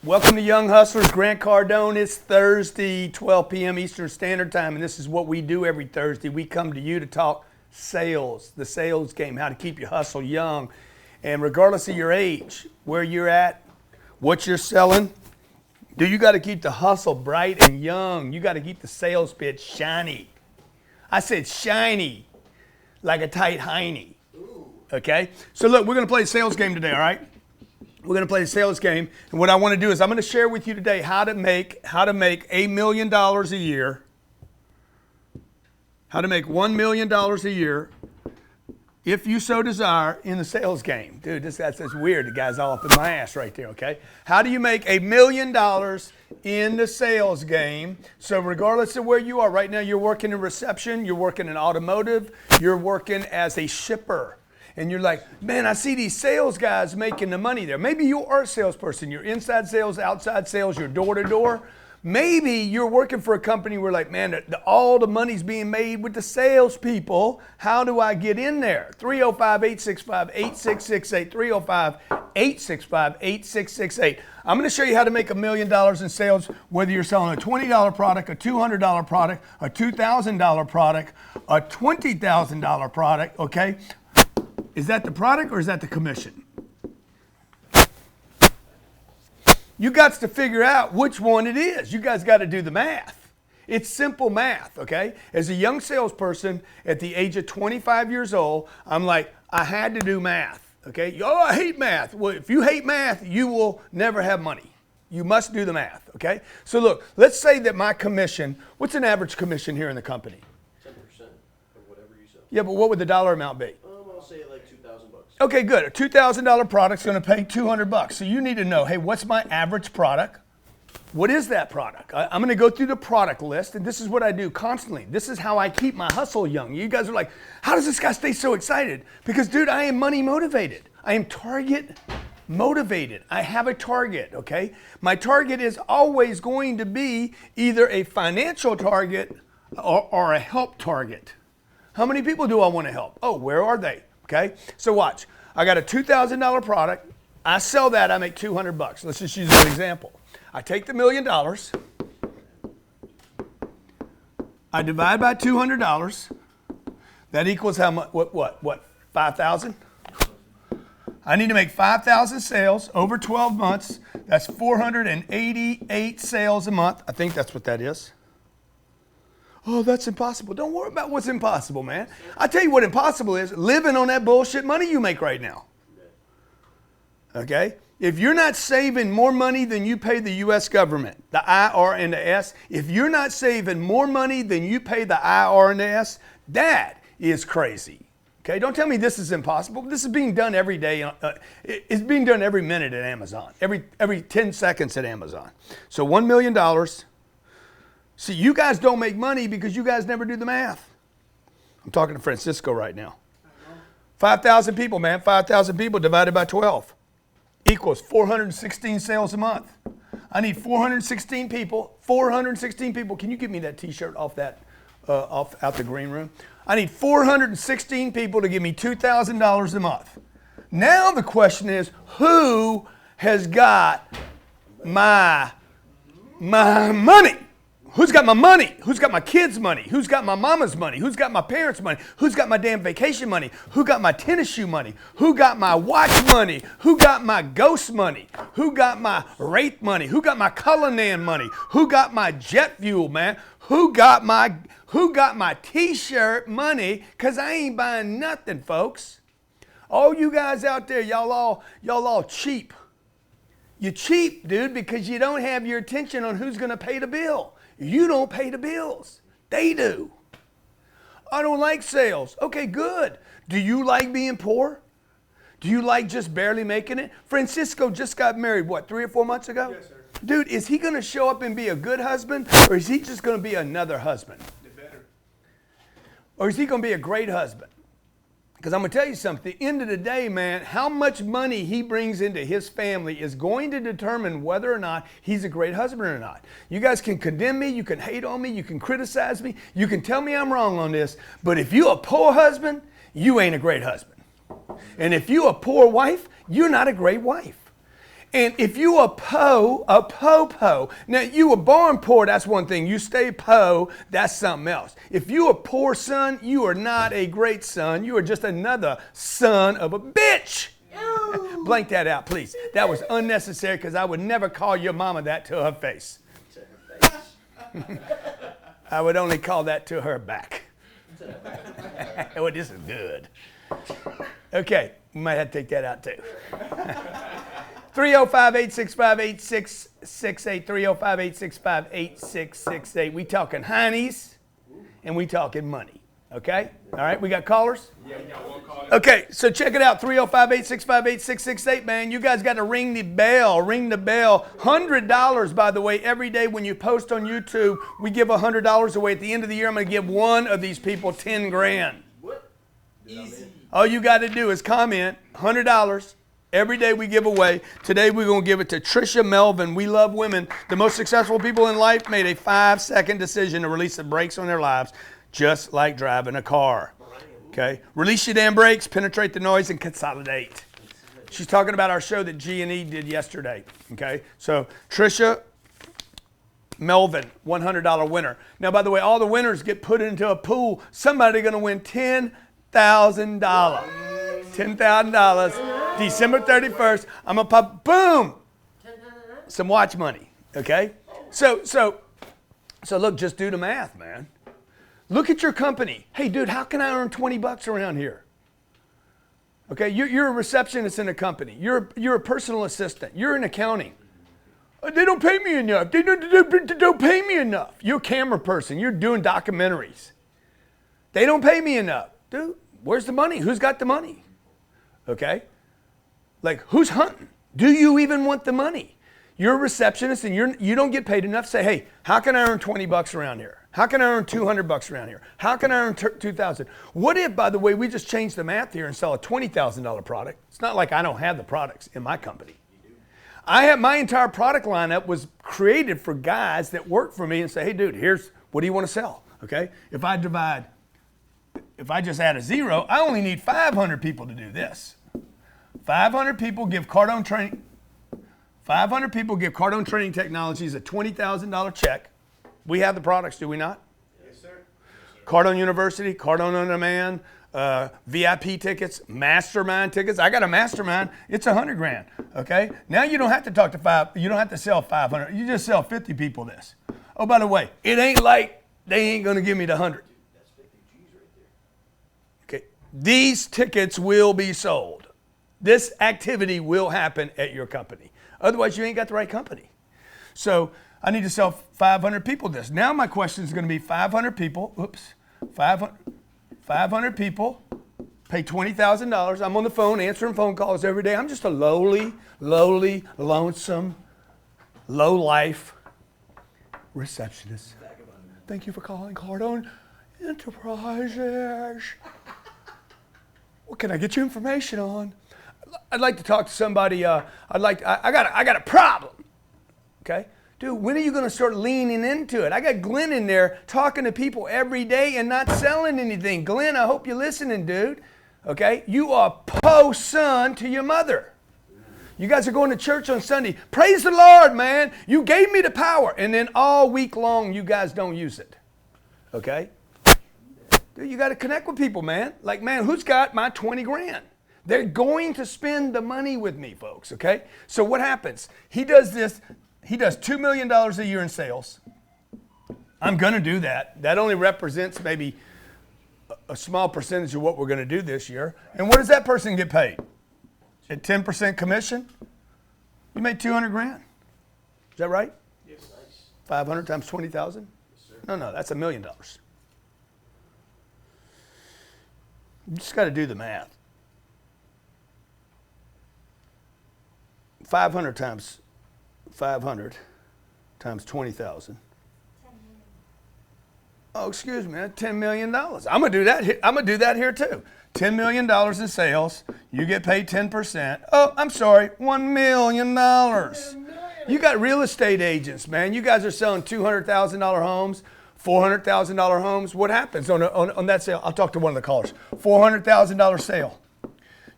Welcome to Young Hustlers. Grant Cardone. It's Thursday, 12 p.m. Eastern Standard Time, and this is what we do every Thursday. We come to you to talk sales, the sales game, how to keep your hustle young. And regardless of your age, where you're at, what you're selling, you got to keep the hustle bright and young. You got to keep the sales pitch shiny. I said shiny, like a tight hiney. Okay? So look, we're going to play a sales game today, all right? We're going to play a sales game, and what I want to do is I'm going to share with you today how to make $1 million a year, how to make $1 million a year, if you so desire, in the sales game. Dude, that's weird. The guy's all up in my ass right there, okay? How do you make $1 million in the sales game? So regardless of where you are, right now you're working in reception, you're working in automotive, you're working as a shipper. And you're like, man, I see these sales guys making the money there. Maybe you are a salesperson. You're inside sales, outside sales, you're door to door. Maybe you're working for a company where like, man, all the money's being made with the salespeople. How do I get in there? 305-865-8668, 305-865-8668. I'm going to show you how to make $1 million in sales, whether you're selling a $20 product, a $200 product, a $2,000 product, a $20,000 product, okay? Is that the product or is that the commission? You got to figure out which one it is. You guys got to do the math. It's simple math, okay? As a young salesperson at the age of 25 years old, I'm like, I had to do math, okay? Oh, I hate math. Well, if you hate math, you will never have money. You must do the math, okay? So look, let's say that my commission, what's an average commission here in the company? 10% of whatever you sell. Yeah, but what would the dollar amount be? I'll say like $2,000. Okay, good. A $2,000 product's going to pay $200. So you need to know, hey, what's my average product? What is that product? I'm going to go through the product list, and this is what I do constantly. This is how I keep my hustle young. You guys are like, how does this guy stay so excited? Because, dude, I am money motivated. I am target motivated. I have a target, okay? My target is always going to be either a financial target or a help target. How many people do I want to help? Oh, where are they? Okay, so watch. I got a $2,000 product. I sell that, I make $200. Let's just use an example. I take the $1 million. I divide by $200. That equals how much? What? 5,000? I need to make 5,000 sales over 12 months. That's 488 sales a month. I think that's what that is. Oh, that's impossible. Don't worry about what's impossible, man. I tell you what impossible is, living on that bullshit money you make right now. Okay? If you're not saving more money than you pay the U.S. government, the IR and the S, if you're not saving more money than you pay the IR and the S, that is crazy. Okay? Don't tell me this is impossible. This is being done every day. It's being done every minute at Amazon, every 10 seconds at Amazon. So $1 million. See, you guys don't make money because you guys never do the math. I'm talking to Francisco right now. 5,000 people, man. 5,000 people divided by 12 equals 416 sales a month. I need 416 people. 416 people. Can you give me that T-shirt off out the green room? I need 416 people to give me $2,000 a month. Now the question is, who has got my money? Who's got my money? Who's got my kids' money? Who's got my mama's money? Who's got my parents' money? Who's got my damn vacation money? Who got my tennis shoe money? Who got my watch money? Who got my ghost money? Who got my Wraith money? Who got my Cullinan money? Who got my jet fuel, man? Who got my T-shirt money? Because I ain't buying nothing, folks. All you guys out there, y'all all cheap. You're cheap, dude, because you don't have your attention on who's going to pay the bill. You don't pay the bills. They do. I don't like sales. Okay, good. Do you like being poor? Do you like just barely making it? Francisco just got married, 3 or 4 months ago? Yes, sir. Dude, is he going to show up and be a good husband, or is he just going to be another husband? Better. Or is he going to be a great husband? Because I'm going to tell you something. At the end of the day, man, how much money he brings into his family is going to determine whether or not he's a great husband or not. You guys can condemn me. You can hate on me. You can criticize me. You can tell me I'm wrong on this. But if you're a poor husband, you ain't a great husband. And if you're a poor wife, you're not a great wife. And if you a po, now you were born poor, that's one thing. You stay po, that's something else. If you a poor son, you are not a great son. You are just another son of a bitch. Blank that out, please. That was unnecessary because I would never call your mama that to her face. I would only call that to her back. Oh, this is good. Okay, we might have to take that out too. 305-865-8668, 305-865-8668. We talking honeys and we talking money, okay? All right, we got callers? Yeah, we got one caller. Okay, so check it out, 305-865-8668, man. You guys got to ring the bell, $100, by the way, every day when you post on YouTube, we give $100 away. At the end of the year, I'm going to give one of these people 10 grand. What? Easy. All you got to do is comment, $100. Every day we give away. Today we're going to give it to Trisha Melvin. We love women. The most successful people in life made a 5-second decision to release the brakes on their lives, just like driving a car. Okay? Release your damn brakes, penetrate the noise, and consolidate. She's talking about our show that G&E did yesterday. Okay? So Trisha Melvin, $100 winner. Now, by the way, all the winners get put into a pool. Somebody's going to win $10,000. $10,000. December 31st, I'm going to pop, boom, some watch money, okay? So look, just do the math, man. Look at your company. Hey, dude, how can I earn $20 around here? Okay, you're a receptionist in a company. You're a personal assistant. You're in accounting. They don't pay me enough. They don't pay me enough. You're a camera person. You're doing documentaries. They don't pay me enough. Dude, where's the money? Who's got the money? Okay? Like, who's hunting? Do you even want the money? You're a receptionist and you don't get paid enough. Say, hey, how can I earn $20 around here? How can I earn $200 around here? How can I earn $2,000? What if, by the way, we just change the math here and sell a $20,000 product? It's not like I don't have the products in my company. I have my entire product lineup was created for guys that work for me and say, hey, dude, here's what do you want to sell? Okay, if I just add a zero, I only need 500 people to do this. 500 people give Cardone Training. 500 people give Cardone Training Technologies a $20,000 check. We have the products, do we not? Yes, sir. Cardone University, Cardone On Demand, VIP tickets, mastermind tickets. I got a mastermind. It's $100 grand. Okay. Now you don't have to talk to you don't have to sell 500. You just sell 50 people this. Oh, by the way, it ain't like they ain't gonna give me the 100. That's 50 G's right there. Okay. These tickets will be sold. This activity will happen at your company. Otherwise, you ain't got the right company. So I need to sell 500 people this. Now my question is going to be 500 people. 500 people pay $20,000. I'm on the phone answering phone calls every day. I'm just a lowly, lonesome, low-life receptionist. Thank you for calling Cardone Enterprises. What can I get you information on? I'd like to talk to somebody. I got a problem. Okay, dude, when are you going to start leaning into it? I got Glenn in there talking to people every day and not selling anything. Glenn, I hope you're listening, dude. Okay, you are son to your mother. You guys are going to church on Sunday. Praise the Lord, man. You gave me the power, and then all week long you guys don't use it. Okay, dude, you got to connect with people, man. Like, man, who's got my 20 grand? They're going to spend the money with me, folks, okay? So what happens? He does this. He does $2 million a year in sales. I'm going to do that. That only represents maybe a small percentage of what we're going to do this year. And what does that person get paid? At 10% commission? You made 200 grand. Is that right? Yes. Nice. 500 times 20,000? Yes, sir. No, that's $1 million. You just got to do the math. 500 times 20,000. Oh, excuse me, that's $10 million. I'm gonna do that. I'm gonna do that here too. $10 million in sales. You get paid 10%. Oh, I'm sorry, $1 million. You got real estate agents, man. You guys are selling $200,000 homes, $400,000 homes. What happens on that sale? I'll talk to one of the callers. $400,000 sale.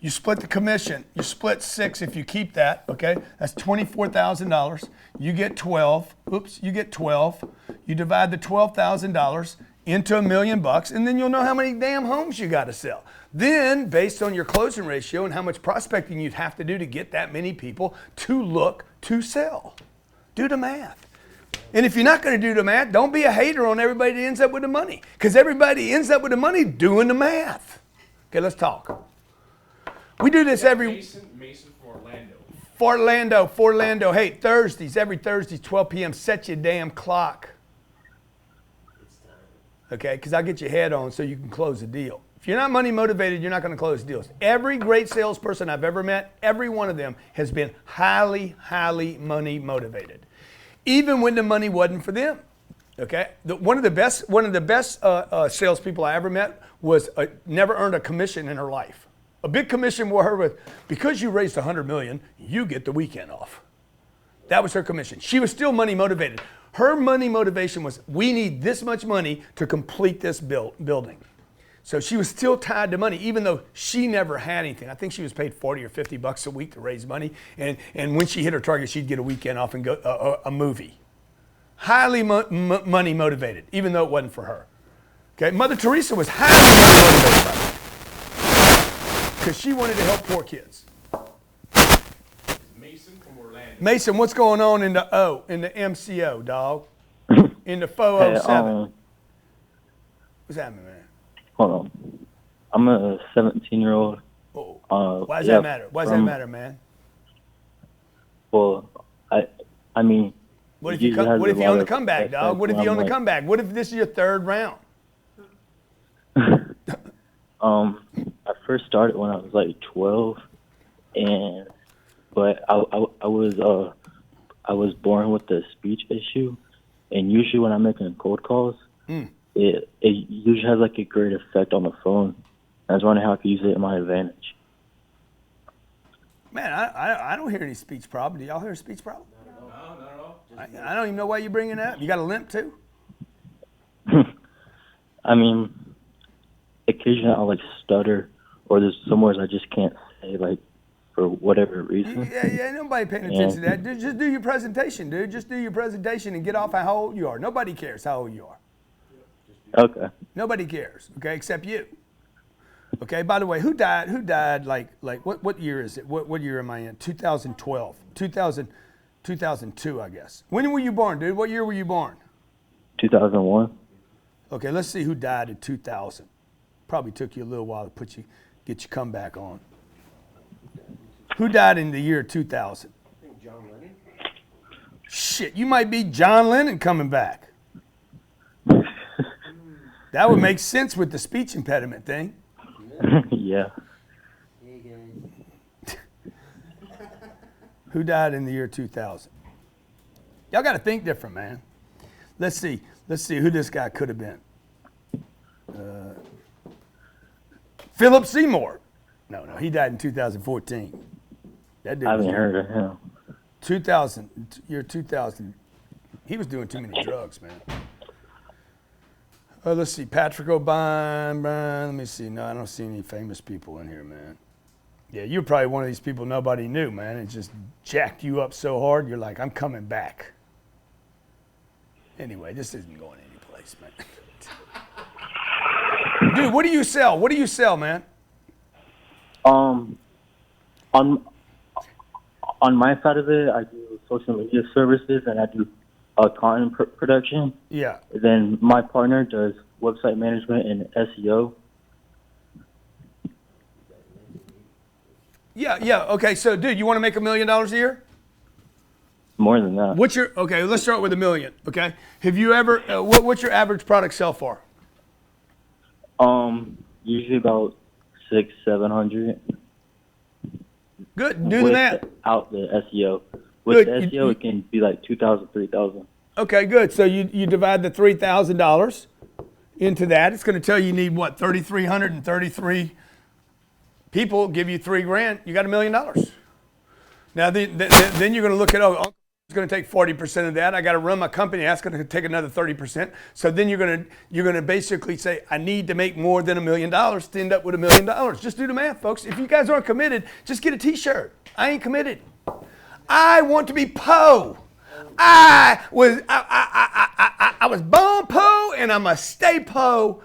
You split the commission. You split 6 if you keep that, okay? That's $24,000. You get 12. Oops, you get 12. You divide the $12,000 into $1 million, and then you'll know how many damn homes you got to sell. Then, based on your closing ratio and how much prospecting you'd have to do to get that many people to look to sell. Do the math. And if you're not going to do the math, don't be a hater on everybody that ends up with the money, because everybody ends up with the money doing the math. Okay, let's talk. We do this every... Mason from Orlando. For Orlando. Hey, Thursdays, every Thursday, 12 p.m., set your damn clock. Okay, because I'll get your head on so you can close the deal. If you're not money motivated, you're not going to close deals. Every great salesperson I've ever met, every one of them has been highly, highly money motivated, even when the money wasn't for them. Okay, one of the best salespeople I ever met was never earned a commission in her life. A big commission for her with, because you raised $100 million, you get the weekend off. That was her commission. She was still money motivated. Her money motivation was, we need this much money to complete this building. So she was still tied to money, even though she never had anything. I think she was paid $40 or $50 a week to raise money. And when she hit her target, she'd get a weekend off and go a movie. Highly money motivated, even though it wasn't for her. Okay, Mother Teresa was highly money motivated by it, because she wanted to help poor kids. Mason from Orlando. Mason, what's going on in the MCO, dog? In the 407. What's happening, man? Hold on. I'm a 17-year-old. Oh. Why does that matter? Why does that matter, man? Well, I mean. What if you're on the comeback, dog? What if you're on the comeback? What if this is your third round? I first started when I was like 12, but I was born with a speech issue, and usually when I'm making cold calls, it usually has like a great effect on the phone. I was wondering how I could use it in my advantage. Man, I don't hear any speech problem. Do y'all hear a speech problem? No, not at all. I don't even know why you're bringing that up. You got a limp too? I mean, occasionally I'll like stutter, or there's some words I just can't say, like, for whatever reason. Yeah, nobody paying attention to that. Just do your presentation, dude. Just do your presentation and get off how old you are. Nobody cares how old you are. Okay. Nobody cares, okay, except you. Okay, by the way, who died like what year is it? What year am I in? 2012. 2002, I guess. When were you born, dude? What year were you born? 2001. Okay, let's see who died in 2000. Probably took you a little while to get your comeback on. Who died in the year 2000? I think John Lennon. Shit, you might be John Lennon coming back. That would make sense with the speech impediment thing. Yeah. Hey guys. Who died in the year 2000? Y'all got to think different, man. Let's see who this guy could have been. Philip Seymour. No, he died in 2014. That dude I haven't heard of him. 2000, year 2000. He was doing too many drugs, man. Let's see, Patrick O'Brien. Let me see. No, I don't see any famous people in here, man. Yeah, you're probably one of these people nobody knew, man. It just jacked you up so hard, you're like, I'm coming back. Anyway, this isn't going anyplace, man. Dude, what do you sell? What do you sell, man? On my side of it, I do social media services and I do content production. Yeah. Then my partner does website management and SEO. Yeah. Okay, so dude, you want to make $1 million a year? More than that. Okay, let's start with $1 million. Okay. Have you ever? What's your average product sell for? Usually about 600-700. Good. Do the math. Without the SEO. With Good. the SEO, it can be like 2,000, 3,000. Okay, good. So you divide the $3,000 into that. It's going to tell you need what, 3,333 people give you $3,000. You got $1 million. Now then you're going to look at going to take 40% of that. I got to run my company. That's going to take another 30%. So then you're going to basically say, I need to make more than $1 million to end up with $1 million. Just do the math, folks. If you guys aren't committed, just get a T-shirt. I ain't committed. I want to be Poe. I was born Poe, and I'm a stay Poe,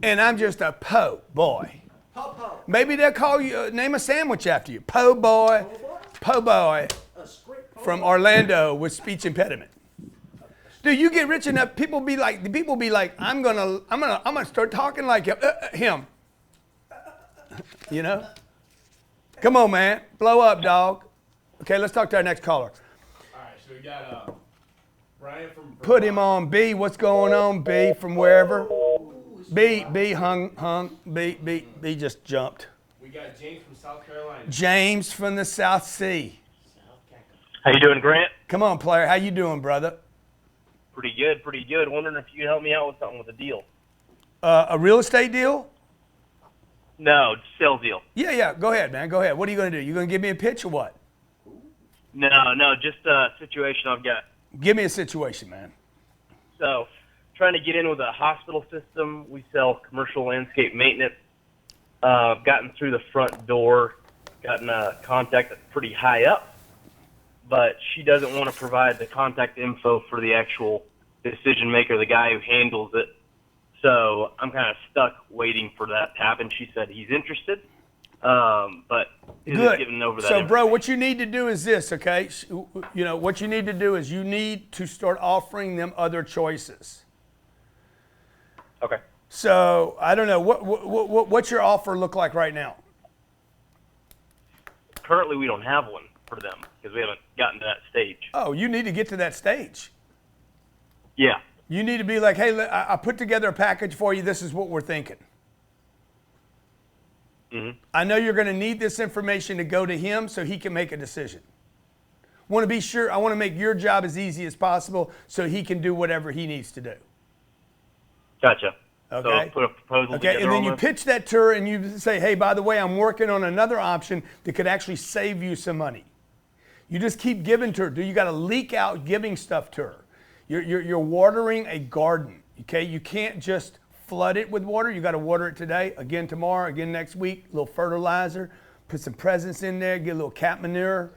and I'm just a Poe boy. Po-po. Maybe they'll call you, name a sandwich after you. Po boy, po boy from Orlando with speech impediment. Dude, you get rich enough, people be like, I'm gonna start talking like him. You know? Come on, man, blow up, dog. Okay, let's talk to our next caller. All right, so we got Brian from. Put him on B. What's going on, B? From wherever. B hung. B just jumped. We got James from South Carolina. James from the South Sea. How you doing, Grant? Come on, player. How you doing, brother? Pretty good. Wondering if you could help me out with something with a deal. A real estate deal? No, sales deal. Yeah. Go ahead, man. Go ahead. What are you going to do? You going to give me a pitch or what? No, just a situation I've got. Give me a situation, man. So, trying to get in with a hospital system. We sell commercial landscape maintenance. Gotten through the front door, gotten a contact that's pretty high up, but she doesn't want to provide the contact info for the actual decision maker, the guy who handles it. So I'm kind of stuck waiting for that to happen. She said he's interested, but isn't giving over that. So, bro, what you need to do is this, okay? You know, what you need to do is you need to start offering them other choices. Okay. So, I don't know, what's your offer look like right now? Currently, we don't have one for them because we haven't gotten to that stage. Oh, you need to get to that stage. Yeah. You need to be like, hey, I put together a package for you. This is what we're thinking. Mm-hmm. I know you're going to need this information to go to him so he can make a decision. Want to be sure, I want to make your job as easy as possible so he can do whatever he needs to do. Gotcha. Okay. So put a proposal together. And then on you this. pitch that to her and you say, hey, by the way, I'm working on another option that could actually save you some money. You just keep giving to her. You got to leak out giving stuff to her. You're watering a garden, okay? You can't just flood it with water. You got to water it today, again tomorrow, again next week, a little fertilizer, put some presents in there, get a little cat manure.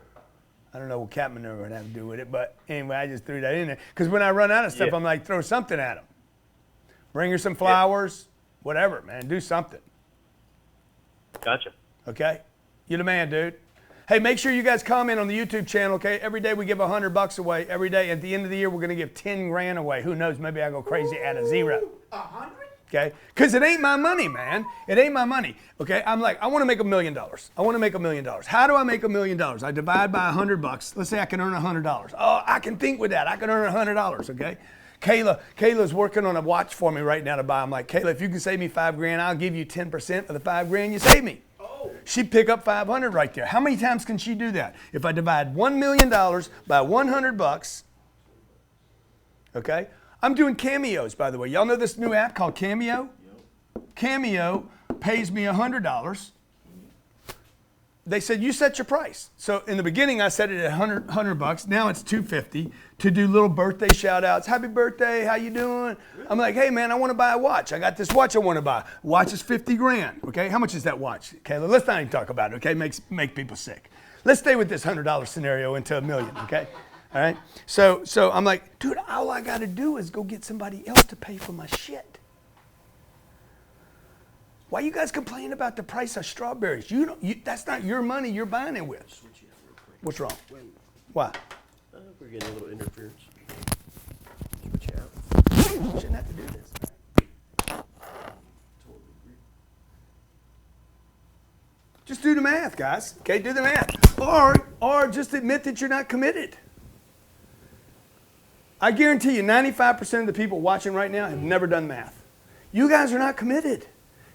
I don't know what cat manure would have to do with it, but anyway, I just threw that in there. Because when I run out of stuff, I'm like, throw something at them. Bring her some flowers, whatever, man, do something. Gotcha. Okay? You're the man, dude. Hey, make sure you guys comment on the YouTube channel, okay? Every day we give $100 away. Every day. At the end of the year, we're going to give 10 grand away. Who knows? Maybe I go crazy, add a zero. 100? Okay? Because it ain't my money, man. It ain't my money. Okay? I'm like, I want to make $1 million. I want to make $1 million. How do I make $1 million? I divide by $100. Let's say I can earn $100. Oh, I can think with that. I can earn $100, okay? Kayla's working on a watch for me right now to buy. I'm like, Kayla, if you can save me $5 grand, I'll give you 10% of the $5 grand you save me. She'd pick up 500 right there. How many times can she do that? If I divide $1 million by $100, okay? I'm doing Cameos, by the way. Y'all know this new app called Cameo? Cameo pays me $100. They said, you set your price. So in the beginning, I set it at $100. Now it's $250 to do little birthday shout outs. Happy birthday, how you doing? I'm like, hey man, I want to buy a watch. I got this watch I want to buy. Watch is 50 grand, okay? How much is that watch? Okay, let's not even talk about it, okay? Make people sick. Let's stay with this $100 scenario into $1 million, okay? All right? So I'm like, dude, all I got to do is go get somebody else to pay for my shit. Why you guys complaining about the price of strawberries? That's not your money you're buying it with. Switch it up real quick. What's wrong? Wait, Why? we're getting a little interference. Switch it out. You shouldn't have to do this. Totally agree. Just do the math, guys. Okay, do the math. Or just admit that you're not committed. I guarantee you 95% of the people watching right now have never done math. You guys are not committed.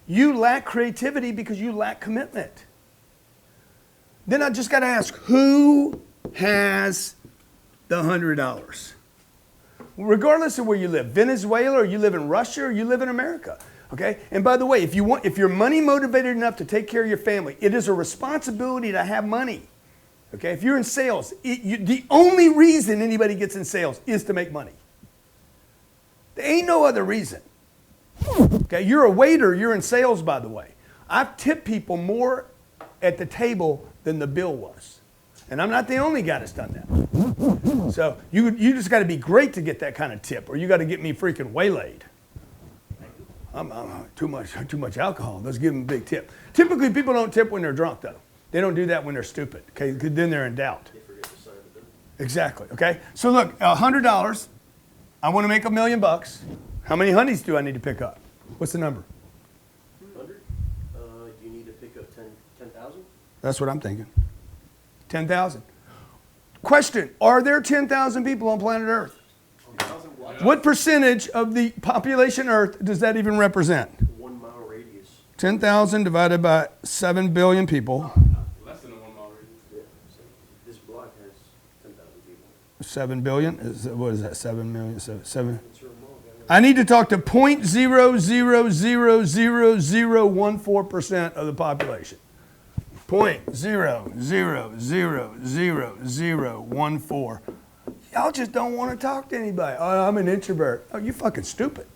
You lack creativity because you lack commitment. Then I just got to ask, who has the $100? Regardless of where you live, Venezuela, or you live in Russia, or you live in America. Okay? And by the way, if you're money motivated enough to take care of your family, it is a responsibility to have money. Okay, if you're in sales, the only reason anybody gets in sales is to make money. There ain't no other reason. Okay, you're a waiter, you're in sales, by the way. I've tipped people more at the table than the bill was. And I'm not the only guy that's done that. So you just got to be great to get that kind of tip, or you got to get me freaking waylaid. I'm too much alcohol. Let's give them a big tip. Typically, people don't tip when they're drunk, though. They don't do that when they're stupid, okay? 'Cause then they're in doubt. They forget to sign the bill. Exactly, okay? So look, $100. I want to make $1 million. How many honeys do I need to pick up? What's the number? 100? You need to pick up 10,000? That's what I'm thinking. 10,000. Question, are there 10,000 people on planet Earth? What percentage of the population Earth does that even represent? 1 mile radius. 10,000 divided by 7 billion people. Less than a 1 mile radius. Yeah. So this block has 10,000 people. 7 billion? What is that? 7 million? Seven. It's your mall, guy. I need to talk to 0.0000014% of the population. 0.0000014. Y'all just don't want to talk to anybody. Oh, I'm an introvert. Oh, you fucking stupid.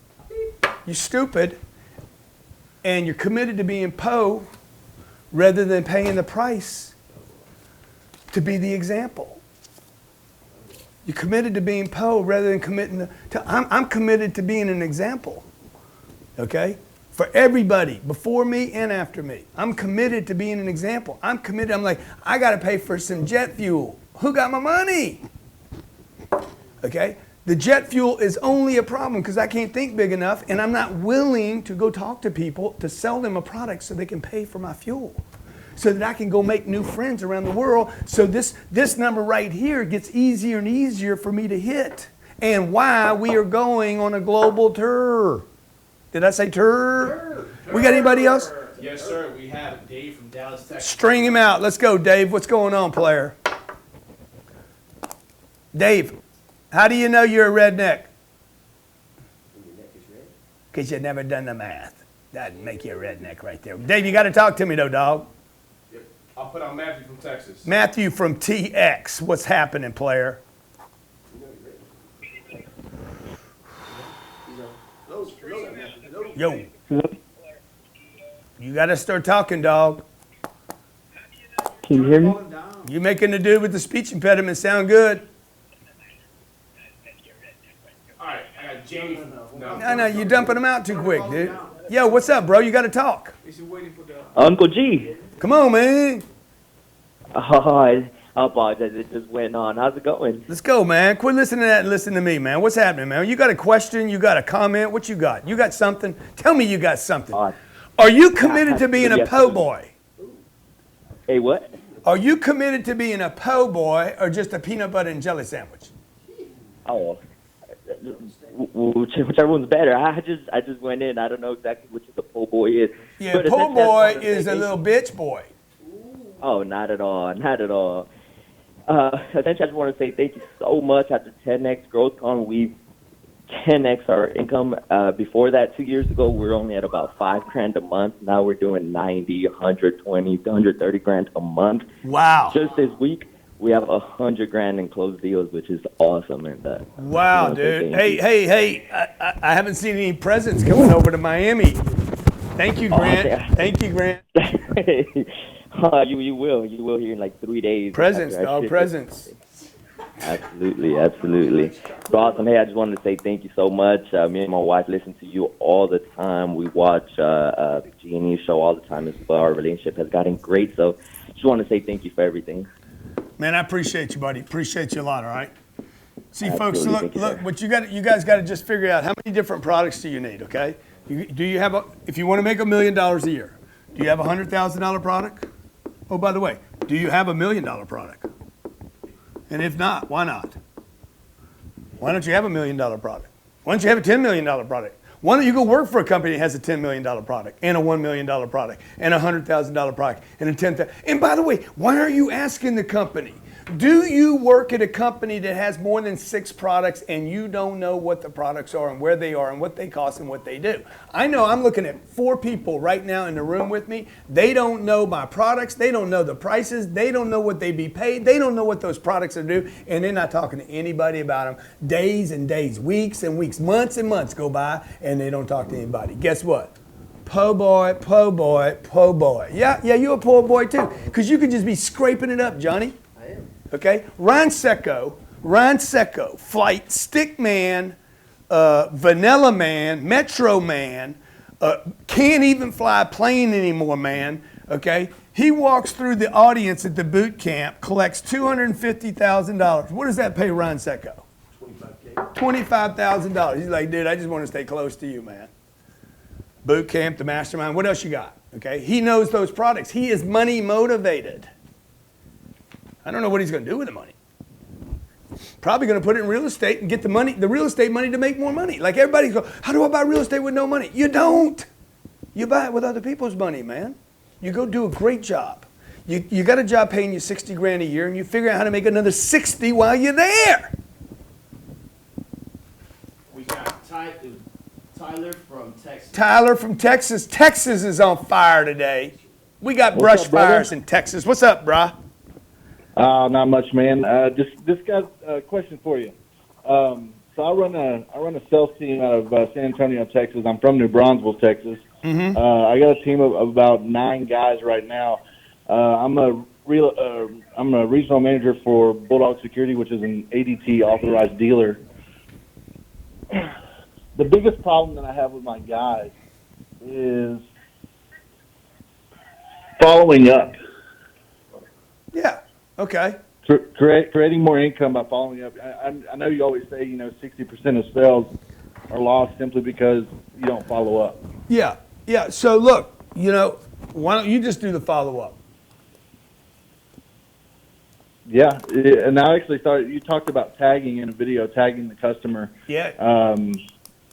You're stupid. And you're committed to being Poe rather than paying the price to be the example. You're committed to being Poe rather than committing to I'm committed to being an example. Okay? For everybody, before me and after me. I'm committed to being an example. I'm committed. I'm like, I got to pay for some jet fuel. Who got my money? Okay? The jet fuel is only a problem because I can't think big enough, and I'm not willing to go talk to people to sell them a product so they can pay for my fuel, so that I can go make new friends around the world. So this number right here gets easier and easier for me to hit. And why we are going on a global tour. Did I say tour? We got anybody else? Yes, sir. We have Dave from Dallas, Texas. String him out. Let's go, Dave. What's going on, player? Dave, how do you know you're a redneck? Your neck is red. Because you've never done the math. That'd make you a redneck right there. Dave, you got to talk to me, though, dog. Yep. I'll put on Matthew from Texas. Matthew from TX. What's happening, player? You know you're red. He's on. Those, those. Yo. You got to start talking, dog. Can you hear me? You making the dude with the speech impediment sound good. All right, I got Jamie from No, you're dumping them out too quick, dude. Yo, what's up, bro? You got to talk. Uncle G. Come on, man. Oh, I apologize. It just went on. How's it going? Let's go, man. Quit listening to that and listen to me, man. What's happening, man? You got a question? You got a comment? What you got? You got something? Tell me you got something. Are you committed to being a po' boy? Hey, what? Are you committed to being a po' boy or just a peanut butter and jelly sandwich? Oh, whichever one's better. I just went in. I don't know exactly which the po' boy is. Yeah, But po' essentially, boy is a little bitch boy. Oh, not at all. Not at all. Essentially, I just want to say thank you so much. After 10X GrowthCon, we've 10X our income. Before that, 2 years ago, we were only at about $5,000 a month. Now we're doing 90, 120, 130 grand a month. Wow. Just this week, we have 100 grand in closed deals, which is awesome. And wow, dude. Hey, I haven't seen any presents coming over to Miami. Thank you, Grant. Thank you, Grant. You will here in like 3 days. Presents, dog, presents. Absolutely. So awesome. Hey, I just wanted to say thank you so much. Me and my wife listen to you all the time. We watch the G&E show all the time as well. Our relationship has gotten great. So just want to say thank you for everything. Man, I appreciate you, buddy. Appreciate you a lot, all right? See, Absolutely. folks, look, what you guys got to just figure out how many different products do you need, okay? If you want to make $1 million a year, do you have a $100,000 product? Oh, by the way, do you have $1 million product? And if not, why not? Why don't you have $1 million product? Why don't you have a $10 million product? Why don't you go work for a company that has a $10 million product and a $1 million product and a $100,000 product and a $10,000? And by the way, why are you asking the company Do you work at a company that has more than 6 products and you don't know what the products are and where they are and what they cost and what they do? I know I'm looking at 4 people right now in the room with me. They don't know my products. They don't know the prices. They don't know what they be paid. They don't know what those products are due. And they're not talking to anybody about them. Days and days, weeks and weeks, months and months go by and they don't talk to anybody. Guess what? Po' boy, po' boy, po' boy. Yeah, you're a po' boy too. Because you could just be scraping it up, Johnny. I am. Okay, Ron Secco, Flight Stick Man, Vanilla Man, Metro Man, can't even fly a plane anymore, man. Okay, he walks through the audience at the boot camp, collects $250,000. What does that pay Ron Secco? $25K. $25,000. He's like, dude, I just want to stay close to you, man. Boot camp, the mastermind. What else you got? Okay, he knows those products. He is money motivated. I don't know what he's going to do with the money. Probably going to put it in real estate and get the money, the real estate money to make more money. Like everybody's going, how do I buy real estate with no money? You don't. You buy it with other people's money, man. You go do a great job. You got a job paying you $60,000 a year and you figure out how to make another 60 while you're there. We got Tyler from Texas. Tyler from Texas. Texas is on fire today. We got brush up, brother? fires in Texas. What's up, brah? Not much, man. Just got a question for you. So I run a sales team out of San Antonio, Texas. I'm from New Braunfels, Texas. Mm-hmm. I got a team of about 9 guys right now. I'm a regional manager for Bulldog Security, which is an ADT authorized dealer. The biggest problem that I have with my guys is following up. Yeah. Okay. Creating more income by following up. I know you always say, 60% of sales are lost simply because you don't follow up. Yeah. Yeah. So look, why don't you just do the follow-up? Yeah, and I actually started. You talked about tagging in a video, tagging the customer. Yeah.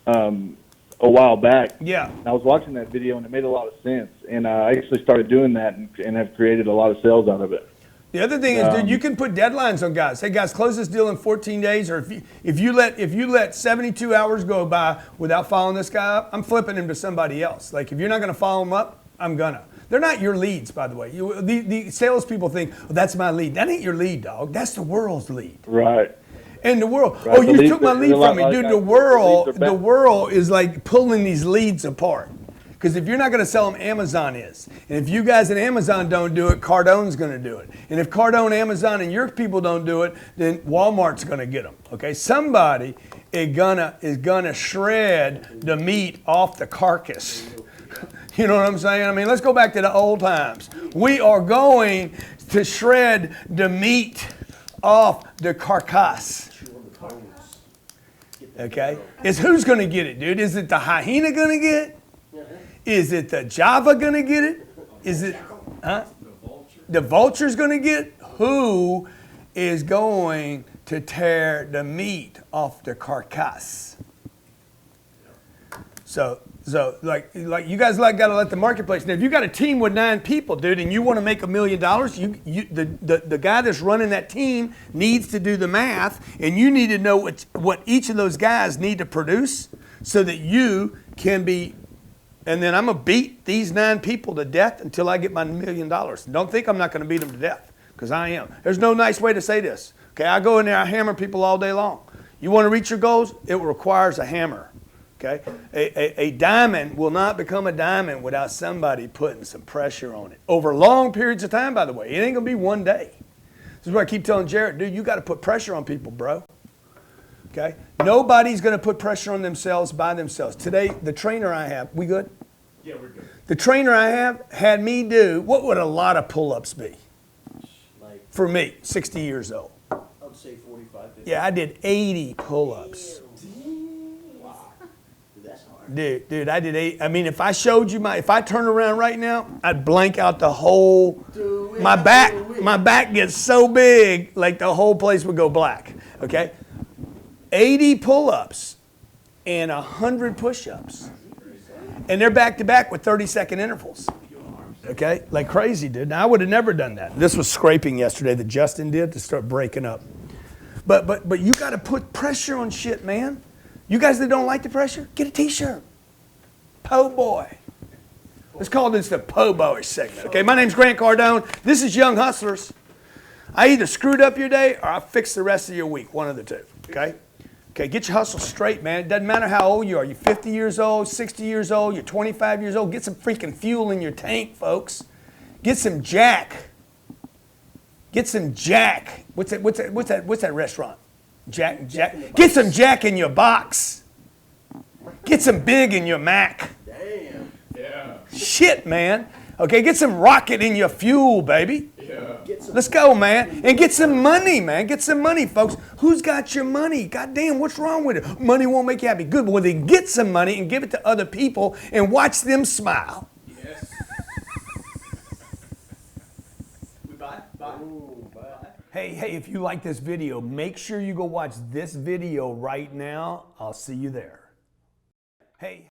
A while back. Yeah. And I was watching that video and it made a lot of sense, and I actually started doing that and have created a lot of sales out of it. The other thing is, dude, you can put deadlines on guys. Hey, guys, close this deal in 14 days, or if you let 72 hours go by without following this guy up, I'm flipping him to somebody else. Like if you're not going to follow him up, I'm gonna. They're not your leads, by the way. The salespeople think, oh, that's my lead. That ain't your lead, dog. That's the world's lead. Right. And the world, Right. oh, you took my lead from me, like dude. that. The world The leads are is like pulling these leads apart. Because if you're not going to sell them, Amazon is. And if you guys at Amazon don't do it, Cardone's going to do it. And if Cardone, Amazon, and your people don't do it, then Walmart's going to get them. Okay, somebody is gonna shred the meat off the carcass. You know what I'm saying? I mean, let's go back to the old times. We are going to shred the meat off the carcass. Okay? It's who's going to get it, dude? Is it the hyena going to get it? Is it the Java going to get it? Is it, the vulture's going to get it? Who is going to tear the meat off the carcass? So like you guys got to let the marketplace. Now, if you got a team with 9 people, dude, and you want to make $1 million, the guy that's running that team needs to do the math, and you need to know what each of those guys need to produce, so that you can be. And then I'm gonna beat these 9 people to death until I get my $1 million. Don't think I'm not gonna beat them to death, because I am. There's no nice way to say this. Okay, I go in there, I hammer people all day long. You want to reach your goals? It requires a hammer. Okay, a diamond will not become a diamond without somebody putting some pressure on it over long periods of time. By the way, it ain't gonna be one day. This is what I keep telling Jared, dude. You got to put pressure on people, bro. Okay, nobody's gonna put pressure on themselves by themselves. Today, the trainer I have, we good? Yeah, we're good. The trainer I have had me do, what would a lot of pull-ups be? Like, For me, 60 years old. I would say 45, 50. Yeah, I did 80 pull-ups. Wow. Dude, that's hard. Dude, I did 8. I mean, if I showed you if I turn around right now, I'd blank out the whole, my back gets so big, like the whole place would go black, okay? 80 pull-ups and 100 push-ups. And they're back-to-back with 30-second intervals. Okay, like crazy, dude. Now I would have never done that. This was scraping yesterday that Justin did to start breaking up. But you got to put pressure on shit, man. You guys that don't like the pressure, get a T-shirt. Po boy. Let's call this the Po Boy segment. Okay, my name's Grant Cardone. This is Young Hustlers. I either screwed up your day or I fixed the rest of your week. One of the two. Okay. Okay, get your hustle straight, man. It doesn't matter how old you are. You're 50 years old, 60 years old, you're 25 years old. Get some freaking fuel in your tank, folks. Get some Jack. Get some Jack. What's that restaurant? Jack. Get some Jack in your box. Get some Big in your Mac. Damn. Yeah. Shit, man. Okay, get some rocket in your fuel, baby. Yeah. Let's go, man. And get some money, man. Get some money, folks. Who's got your money? God damn, what's wrong with it? Money won't make you happy. Good, but well, then get some money and give it to other people and watch them smile. Yes. Bye. Hey, if you like this video, make sure you go watch this video right now. I'll see you there. Hey.